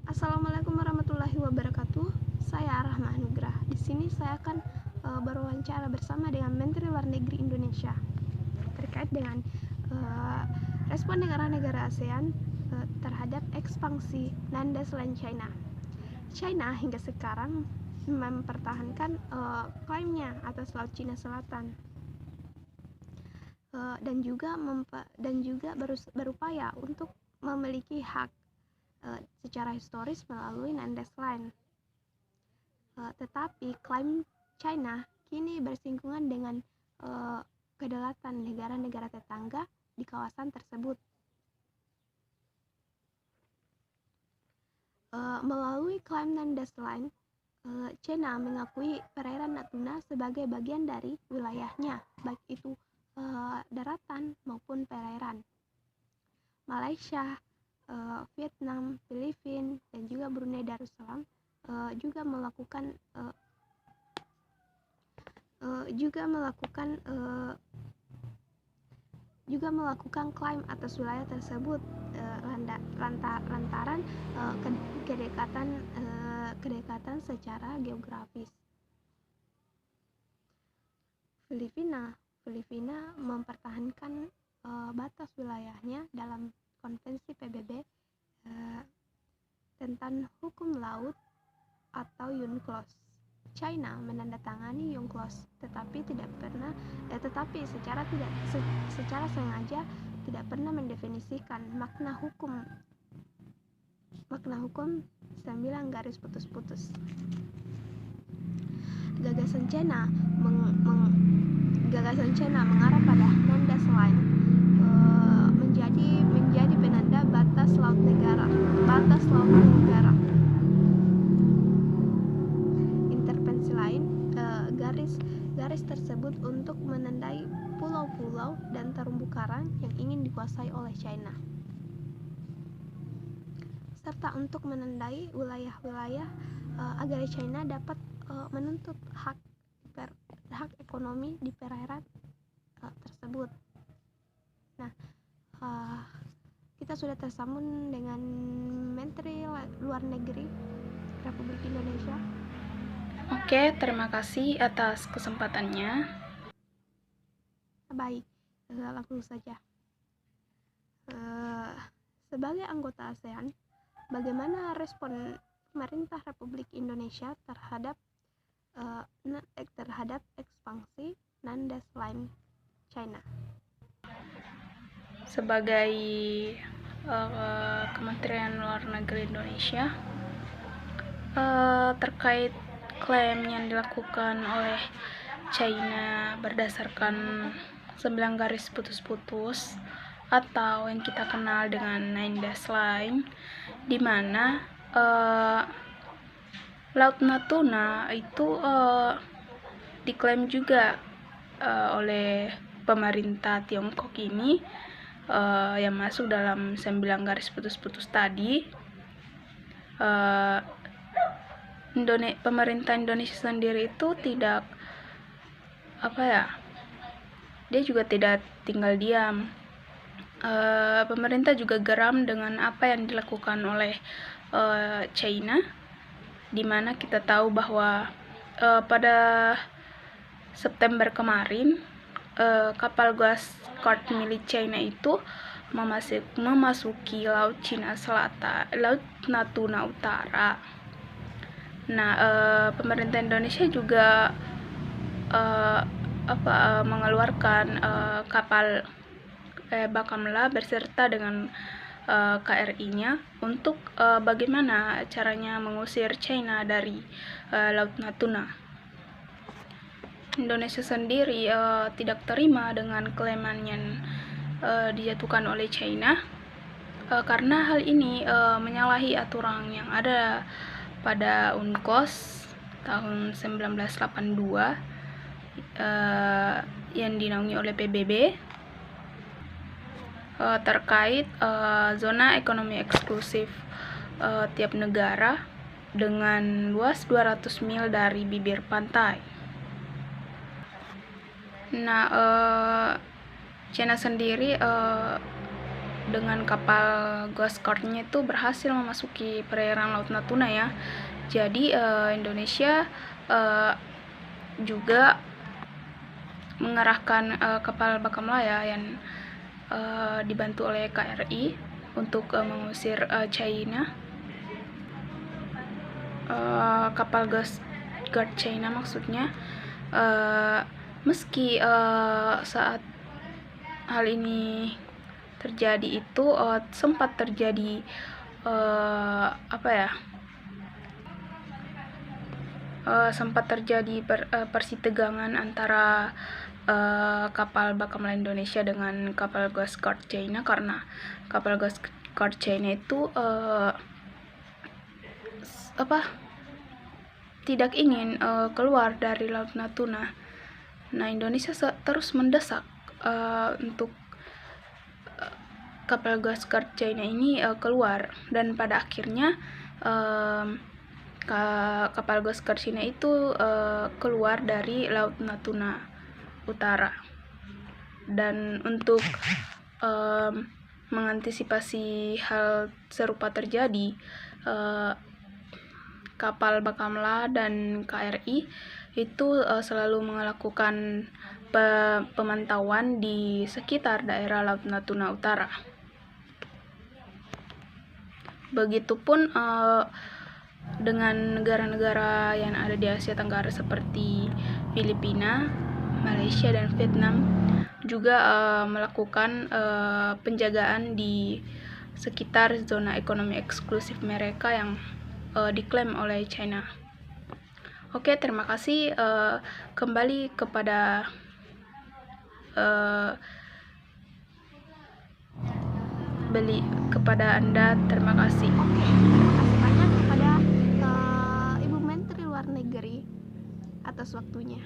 Assalamualaikum warahmatullahi wabarakatuh. Saya Rahma Anugrah. Di sini saya akan berwawancara bersama dengan Menteri Luar Negeri Indonesia terkait dengan respon negara-negara ASEAN terhadap ekspansi landesland China. China hingga sekarang mempertahankan klaimnya atas Laut Cina Selatan dan juga berupaya untuk memiliki hak secara historis melalui landesland. Tetapi klaim China kini bersinggungan dengan kedaulatan negara-negara tetangga di kawasan tersebut. Melalui klaim landesland, China mengakui perairan Natuna sebagai bagian dari wilayahnya, baik itu daratan maupun perairan. Malaysia, Vietnam, Filipina, dan juga Brunei Darussalam juga melakukan klaim atas wilayah tersebut lantaran kedekatan secara geografis. Filipina mempertahankan batas wilayahnya dalam Konvensi PBB tentang hukum laut atau UNCLOS. China menandatangani UNCLOS, tetapi secara sengaja tidak pernah mendefinisikan makna hukum 9 garis putus. Gagasan China mengarah pada landesland menjadi penanda batas laut negara. Intervensi lain, garis tersebut untuk menandai pulau-pulau dan terumbu karang yang ingin dikuasai oleh China, serta untuk menandai wilayah-wilayah agar China dapat menuntut hak ekonomi di perairan tersebut. Nah, kita sudah tersambung dengan Menteri Luar Negeri Republik Indonesia. Oke, terima kasih atas kesempatannya. Baik, langsung saja. Sebagai anggota ASEAN, bagaimana respon pemerintah Republik Indonesia terhadap ekspansi landesland China? Sebagai Kementerian Luar Negeri Indonesia, terkait klaim yang dilakukan oleh China berdasarkan 9 garis putus atau yang kita kenal dengan landesland, di mana Laut Natuna itu diklaim juga oleh pemerintah Tiongkok ini, yang masuk dalam 9 garis putus tadi. Pemerintah Indonesia sendiri itu dia juga tidak tinggal diam. Pemerintah juga geram dengan apa yang dilakukan oleh China, di mana kita tahu bahwa pada September kemarin kapal gas Coast milik China itu memasuki Laut Cina Selatan, Laut Natuna Utara. Nah, pemerintah Indonesia juga mengeluarkan kapal Bakamla beserta dengan KRI-nya untuk bagaimana caranya mengusir China dari Laut Natuna. Indonesia sendiri tidak terima dengan klaiman yang dijatuhkan oleh China, karena hal ini menyalahi aturan yang ada pada UNCLOS tahun 1982 yang dinaungi oleh PBB terkait zona ekonomi eksklusif tiap negara dengan luas 200 mil dari bibir pantai. Nah, China sendiri dengan kapal Coast Guard-nya itu berhasil memasuki perairan Laut Natuna ya. Jadi Indonesia juga mengerahkan kapal Bakamla yang dibantu oleh KRI untuk mengusir China. Kapal Coast Guard China maksudnya. Meski saat hal ini terjadi itu sempat terjadi persitegangan antara kapal Bakamla Indonesia dengan kapal Coast Guard China, karena kapal Coast Guard China itu tidak ingin keluar dari Laut Natuna. Nah, Indonesia terus mendesak untuk kapal Coast Guard China ini keluar, dan pada akhirnya kapal Coast Guard China itu keluar dari Laut Natuna Utara. Dan untuk mengantisipasi hal serupa terjadi, kapal Bakamla dan KRI itu selalu melakukan pemantauan di sekitar daerah Laut Natuna Utara. Begitupun dengan negara-negara yang ada di Asia Tenggara seperti Filipina, Malaysia, dan Vietnam juga melakukan penjagaan di sekitar zona ekonomi eksklusif mereka yang diklaim oleh China. Oke, terima kasih. Kembali kepada Anda. Terima kasih. Oke, terima kasih banyak kepada Ibu Menteri Luar Negeri atas waktunya.